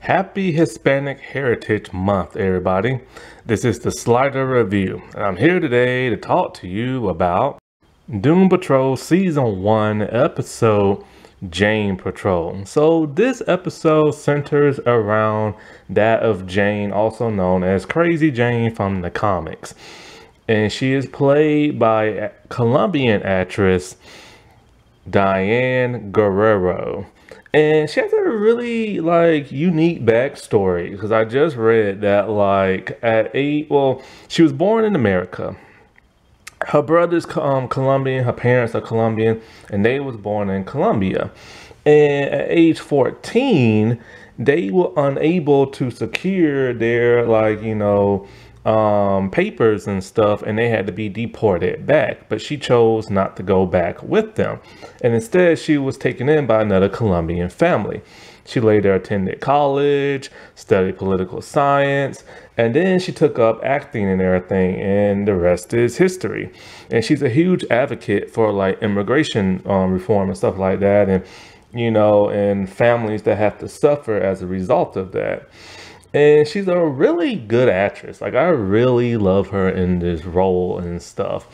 Happy Hispanic Heritage Month, everybody. This is the Slider Review, and I'm here today to talk to you about Doom Patrol Season 1, Episode Jane Patrol. So this episode centers around that of Jane, also known as Crazy Jane from the comics. And she is played by Colombian actress Diane Guerrero. And she has a really unique backstory, because I just read that she was born in America. Her brother's Colombian, her parents are Colombian, and they was born in Colombia. And at age 14, they were unable to secure their papers and stuff, and they had to be deported back. But she chose not to go back with them, and instead she was taken in by another Colombian family. She later attended college, studied political science, and then she took up acting and everything, and the rest is history. And she's a huge advocate for immigration reform and stuff like that, and and families that have to suffer as a result of that. And she's a really good actress. I really love her in this role and stuff.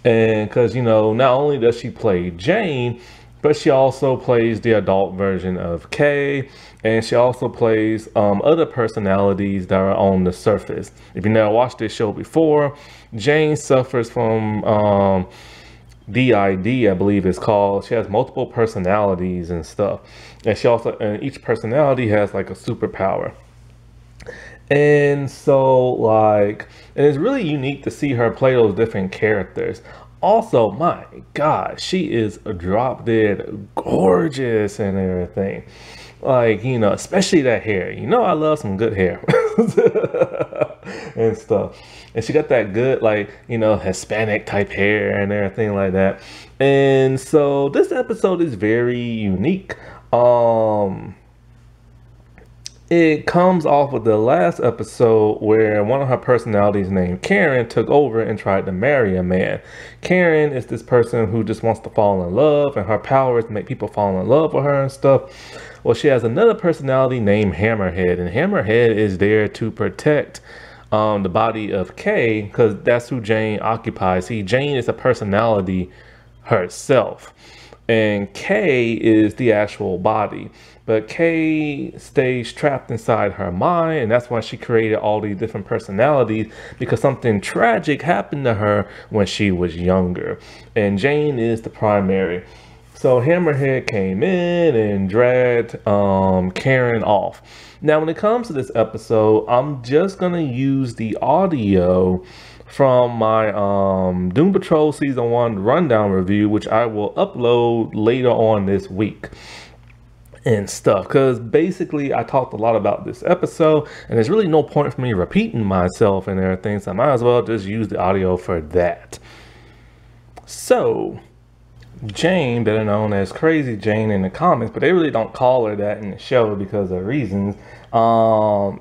And because, not only does she play Jane, but she also plays the adult version of Kay. And she also plays other personalities that are on the surface. If you never watched this show before, Jane suffers from DID, I believe it's called. She has multiple personalities and stuff. And each personality has a superpower. And so and it's really unique to see her play those different characters. Also, my God, she is a drop dead gorgeous and everything. Especially that hair. I love some good hair and stuff. And she got that good, Hispanic type hair and everything like that. And so this episode is very unique. It comes off of the last episode where one of her personalities named Karen took over and tried to marry a man. Karen is this person who just wants to fall in love, and her power is to make people fall in love with her and stuff. Well, she has another personality named Hammerhead, and Hammerhead is there to protect the body of Kay, because that's who Jane occupies. See, Jane is a personality herself, and Kay is the actual body. But Kay stays trapped inside her mind, and that's why she created all these different personalities, because something tragic happened to her when she was younger. And Jane is the primary. So Hammerhead came in and dragged Karen off. Now, when it comes to this episode, I'm just going to use the audio from my Doom Patrol Season 1 rundown review, which I will upload later on this week and stuff, because basically I talked a lot about this episode, and there's really no point for me repeating myself and everything, so I might as well just use the audio for that. So Jane, better known as Crazy Jane in the comics, but they really don't call her that in the show because of reasons,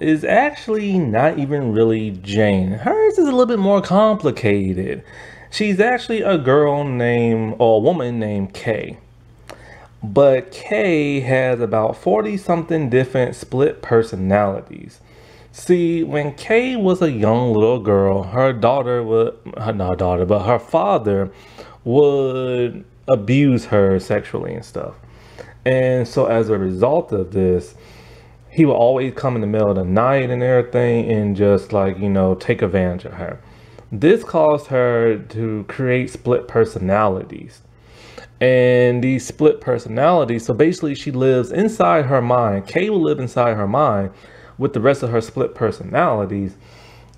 is actually not even really Jane. Hers is a little bit more complicated. She's actually a woman named Kay. But Kay has about 40-something different split personalities. See, when Kay was a young little girl, her father would abuse her sexually and stuff. And so as a result of this, he would always come in the middle of the night and everything and just take advantage of her. This caused her to create split personalities. And these split personalities, so basically she lives inside her mind. Kay will live inside her mind with the rest of her split personalities.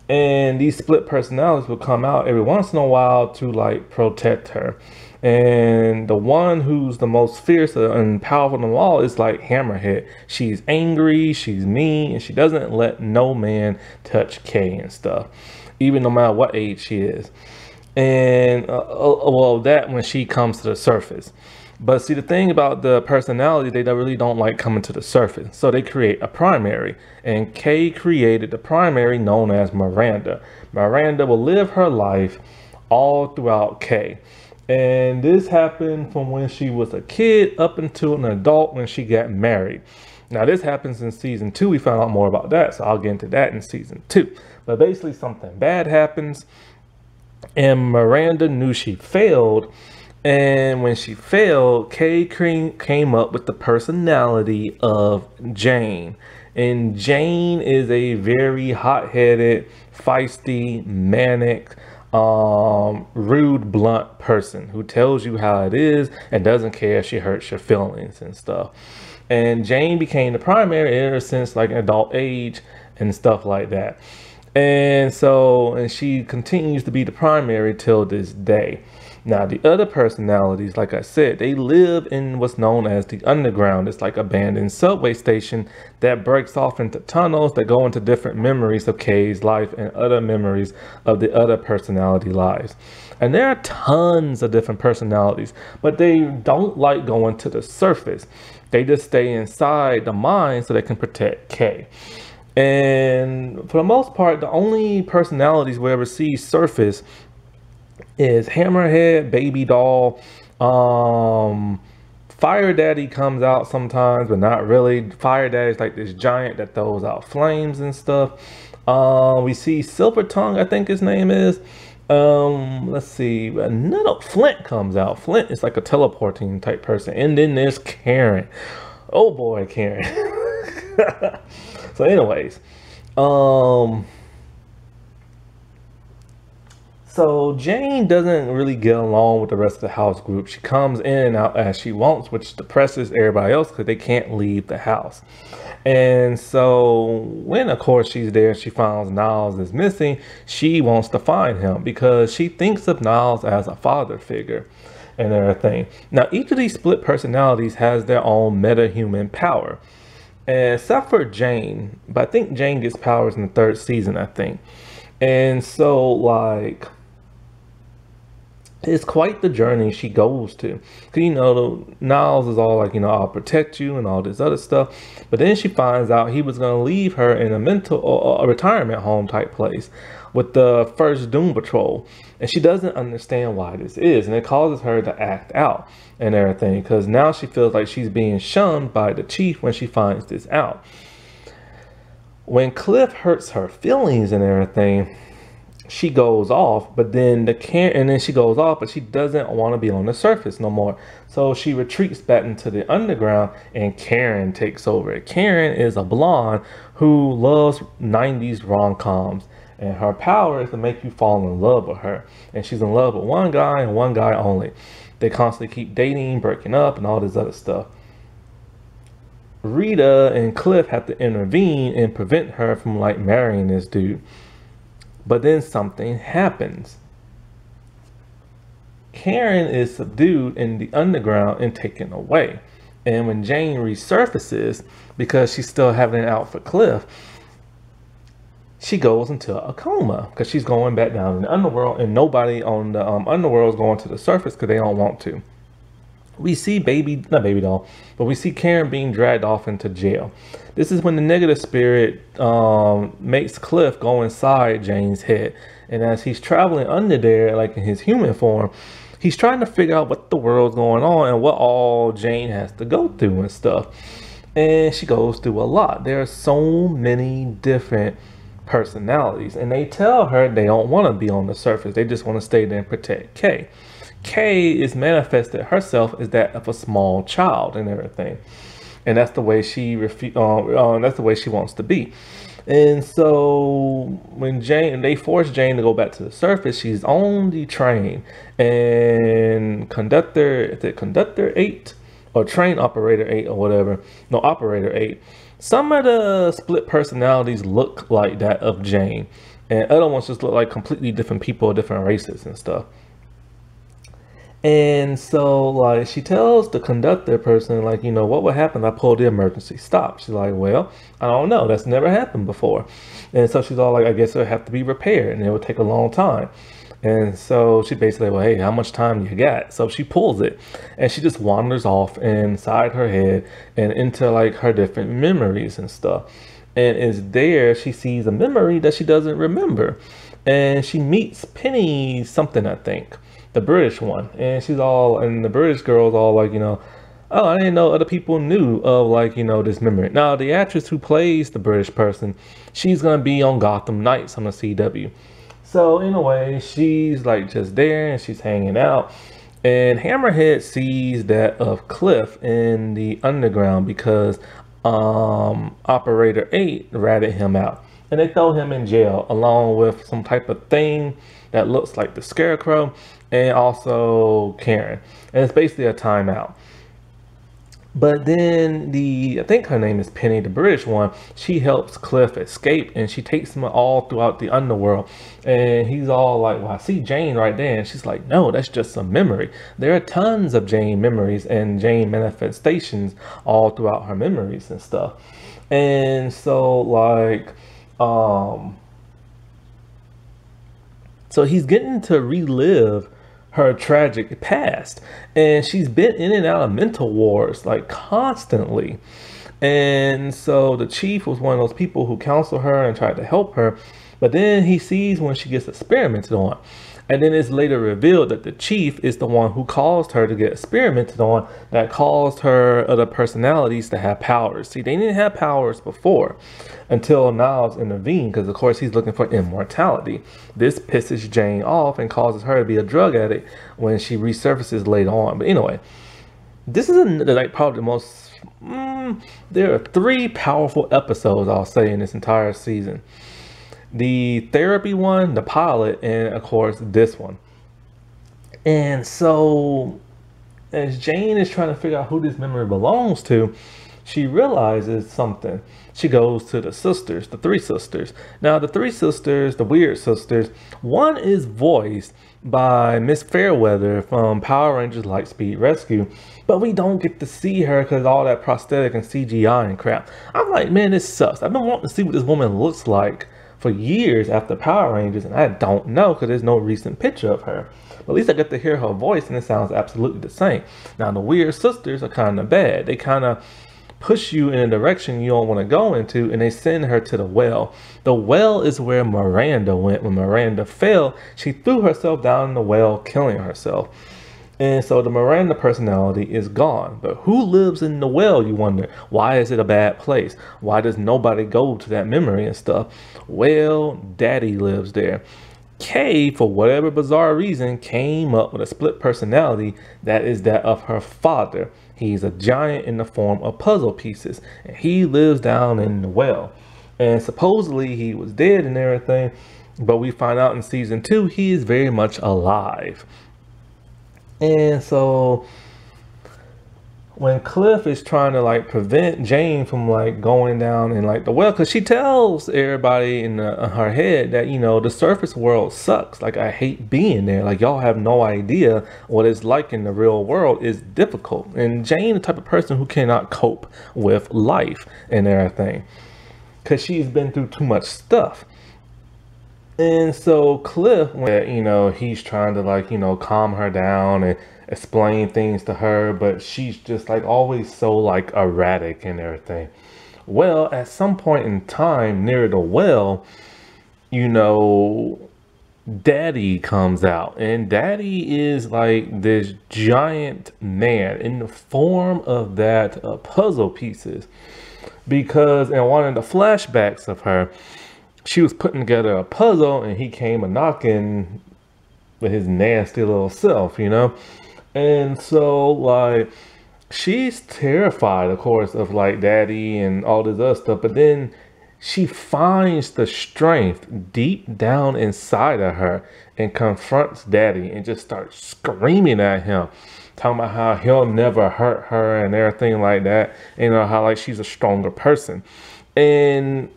And these split personalities will come out every once in a while to protect her. And the one who's the most fierce and powerful of them all is Hammerhead. She's angry, she's mean, and she doesn't let no man touch Kay and stuff, even no matter what age she is. And that when she comes to the surface. But see, the thing about the personality, they really don't like coming to the surface, so they create a primary, and Kay created the primary known as Miranda. Miranda will live her life all throughout Kay, and this happened from when she was a kid up until an adult when she got married. Now this happens in season 2. We found out more about that, so I'll get into that in season 2. But basically something bad happens, and Miranda knew she failed. And when she failed, Kay came up with the personality of Jane. And Jane is a very hot-headed, feisty, manic, rude, blunt person who tells you how it is and doesn't care if she hurts your feelings and stuff. And Jane became the primary ever since like adult age and stuff like that. And she continues to be the primary till this day. Now, the other personalities, like I said, they live in what's known as the underground. It's like abandoned subway station that breaks off into tunnels that go into different memories of Kay's life and other memories of the other personality lives. And there are tons of different personalities, but they don't like going to the surface. They just stay inside the mind so they can protect Kay. And for the most part, the only personalities we ever see surface is Hammerhead, Baby Doll, Fire Daddy comes out sometimes, but not really. Fire Daddy's like this giant that throws out flames and stuff. We see Silver Tongue, I think his name is. Let's see, Flint comes out. Flint is like a teleporting type person. And then there's Karen. Oh boy, Karen. So anyways, so Jane doesn't really get along with the rest of the house group. She comes in and out as she wants, which depresses everybody else because they can't leave the house. And so when, of course, she's there, she finds Niles is missing. She wants to find him because she thinks of Niles as a father figure and everything. Now, each of these split personalities has their own meta-human power, except for Jane. But I think Jane gets powers in the 3rd season, I think. And so, like, it's quite the journey she goes to. Because, you know, Niles is all like, you know, I'll protect you and all this other stuff. But then she finds out he was going to leave her in a mental or a retirement home type place with the first Doom Patrol. And she doesn't understand why this is. And it causes her to act out and everything. Because now she feels like she's being shunned by the chief when she finds this out. When Cliff hurts her feelings and everything, she goes off, but then she goes off, but she doesn't want to be on the surface no more. So she retreats back into the underground and Karen takes over. Karen is a blonde who loves 90s rom-coms, and her power is to make you fall in love with her. And she's in love with one guy and one guy only. They constantly keep dating, breaking up, and all this other stuff. Rita and Cliff have to intervene and prevent her from like marrying this dude. But then something happens. Karen is subdued in the underground and taken away. And when Jane resurfaces, because she's still having it out for Cliff, she goes into a coma because she's going back down in the underworld, and nobody on the underworld is going to the surface because they don't want to. We see not Baby Doll, but we see Karen being dragged off into jail. This is when the negative spirit makes Cliff go inside Jane's head. And as he's traveling under there, like in his human form, he's trying to figure out what the world's going on and what all Jane has to go through and stuff. And she goes through a lot. There are so many different personalities. And they tell her they don't want to be on the surface. They just want to stay there and protect Kay. Kay is manifested herself as that of a small child and everything, and that's the way she that's the way she wants to be. And so when they force Jane to go back to the surface, she's on the train, and conductor 8 or train operator 8 or whatever, no, operator 8. Some of the split personalities look like that of Jane, and other ones just look like completely different people, different races and stuff. And so, like, she tells the conductor person, like, you know, what would happen if I pulled the emergency stop? She's like, well, I don't know. That's never happened before. And so she's all like, I guess it'll have to be repaired, and it would take a long time. And so she basically, well, hey, how much time you got? So she pulls it, and she just wanders off inside her head and into, like, her different memories and stuff. And is there, she sees a memory that she doesn't remember. And she meets Penny something, I think. The British one, and she's all, and the British girl's all like, you know, oh, I didn't know other people knew of like, this memory. Now, the actress who plays the British person, she's gonna be on Gotham Knights on the CW. So in a way, she's like just there and she's hanging out. And Hammerhead sees that of Cliff in the underground because Operator 8 ratted him out. And they throw him in jail along with some type of thing that looks like the Scarecrow and also Karen. And it's basically a timeout. But then I think her name is Penny, the British one, she helps Cliff escape and she takes him all throughout the underworld. And he's all like, well, I see Jane right there. And she's like, no, that's just a memory. There are tons of Jane memories and Jane manifestations all throughout her memories and stuff. And so like, so he's getting to relive her tragic past, and she's been in and out of mental wards like constantly. And so the chief was one of those people who counseled her and tried to help her, but then he sees when she gets experimented on. And then it's later revealed that the chief is the one who caused her to get experimented on, that caused her other personalities to have powers. See, they didn't have powers before until Niles intervened, because of course he's looking for immortality. This pisses Jane off and causes her to be a drug addict when she resurfaces later on. But anyway, this is like probably the most, there are 3 powerful episodes, I'll say, in this entire season. The therapy one, the pilot, and of course this one. And so as Jane is trying to figure out who this memory belongs to, she realizes something. She goes to the sisters, the 3 sisters. Now the 3 sisters, the weird sisters, one is voiced by Miss Fairweather from Power Rangers Lightspeed Rescue, but we don't get to see her because all that prosthetic and CGI and crap. I'm like, man, this sucks. I've been wanting to see what this woman looks like for years after Power Rangers, and I don't know because there's no recent picture of her. But at least I get to hear her voice and it sounds absolutely the same. Now the weird sisters are kind of bad. They kind of push you in a direction you don't want to go into, and they send her to the well. The well is where Miranda went. When Miranda fell, she threw herself down in the well, killing herself. And so the Miranda personality is gone. But who lives in the well, you wonder? Why is it a bad place? Why does nobody go to that memory and stuff? Well, Daddy lives there. Kay, for whatever bizarre reason, came up with a split personality that is that of her father. He's a giant in the form of puzzle pieces, and he lives down in the well. And supposedly he was dead and everything, but we find out in season 2 he is very much alive. And so when Cliff is trying to like prevent Jane from like going down in like the well, because she tells everybody in her head that, you know, the surface world sucks. Like, I hate being there. Like, y'all have no idea what it's like in the real world is difficult. And Jane, the type of person who cannot cope with life and everything, because she's been through too much stuff. And so Cliff, you know, he's trying to like, you know, calm her down and explain things to her, but she's just like always so like erratic and everything. Well, at some point in time near the well, you know, Daddy comes out, and Daddy is like this giant man in the form of that puzzle pieces, because in one of the flashbacks of her, she was putting together a puzzle and he came a knocking with his nasty little self, you know. And so like she's terrified, of course, of like Daddy and all this other stuff, but then she finds the strength deep down inside of her and confronts Daddy and just starts screaming at him, talking about how he'll never hurt her and everything like that, you know, how like she's a stronger person. And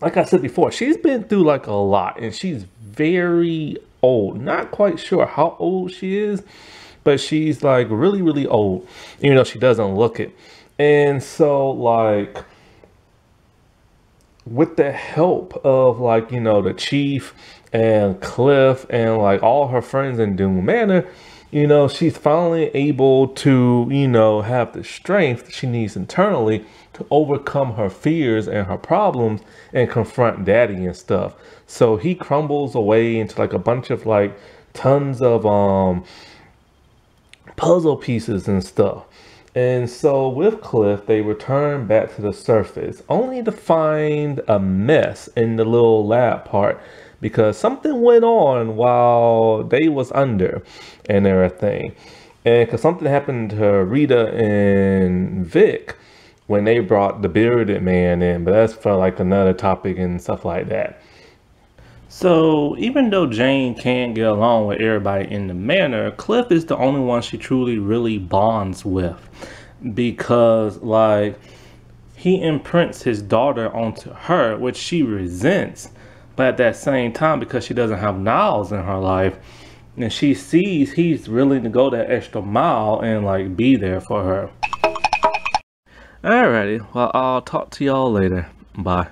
like I said before, she's been through like a lot, and she's very old. Not quite sure how old she is, but she's like really, really old, even though she doesn't look it. And so like with the help of like, you know, the chief and Cliff and like all her friends in Doom Manor, you know, she's finally able to, you know, have the strength she needs internally to overcome her fears and her problems and confront Daddy and stuff. So he crumbles away into like a bunch of like tons of puzzle pieces and stuff. And so with Cliff, they return back to the surface, only to find a mess in the little lab part because something went on while they was under and everything. And because something happened to Rita and Vic when they brought the bearded man in, but that's for like another topic and stuff like that. So even though Jane can't get along with everybody in the manor, Cliff is the only one she truly really bonds with because like he imprints his daughter onto her, which she resents, but at that same time, because she doesn't have Niles in her life, and she sees he's willing to go that extra mile and like be there for her. Alrighty, well, I'll talk to y'all later. Bye.